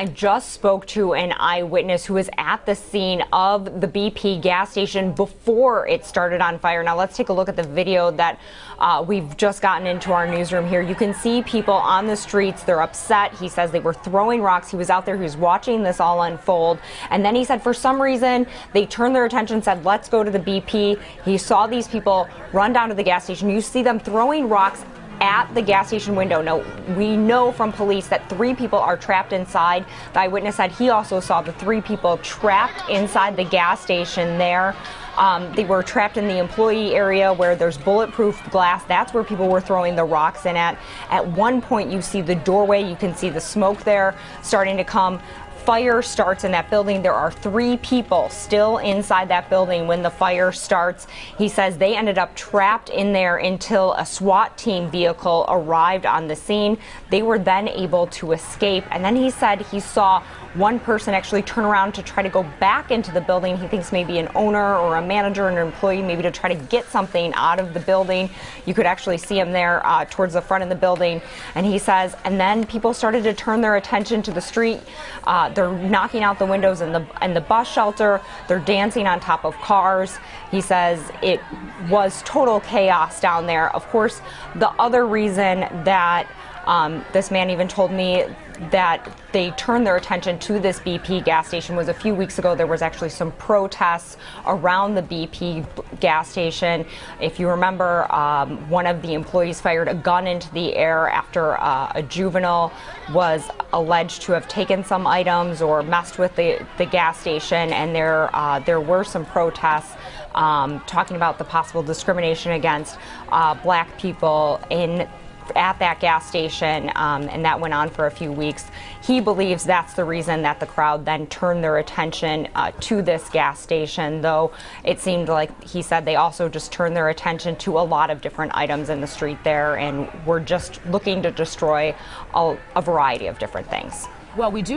I just spoke to an eyewitness who was at the scene of the BP gas station before it started on fire. Now let's take a look at the video that we've just gotten into our newsroom here. You can see people on the streets. They're upset. He says they were throwing rocks. He was out there. He was watching this all unfold. And then he said for some reason they turned their attention, said, let's go to the BP. He saw these people run down to the gas station. You see them throwing rocks at the gas station window. Now, we know from police that 3 people are trapped inside. The eyewitness said he also saw the 3 people trapped inside the gas station there. They were trapped in the employee area where there's bulletproof glass. That's where people were throwing the rocks in at. At one point, you see the doorway. You can see the smoke there starting to come. Fire starts in that building. There are 3 people still inside that building when the fire starts. He says they ended up trapped in there until a SWAT team vehicle arrived on the scene. They were then able to escape. And then he said he saw one person actually turn around to try to go back into the building. He thinks maybe an owner or a manager, an employee, maybe to try to get something out of the building. You could actually see him there towards the front of the building. And he says, and then people started to turn their attention to the street. They're knocking out the windows in the bus shelter. They're dancing on top of cars. He says it was total chaos down there. Of course, the other reason that this man even told me that they turned their attention to this BP gas station was a few weeks ago. There was actually some protests around the BP gas station. If you remember, one of the employees fired a gun into the air after a juvenile was alleged to have taken some items or messed with the gas station, and there were some protests talking about the possible discrimination against black people at that gas station, and that went on for a few weeks. He believes that's the reason that the crowd then turned their attention to this gas station, though it seemed like he said they also just turned their attention to a lot of different items in the street there and were just looking to destroy a variety of different things. Well, we do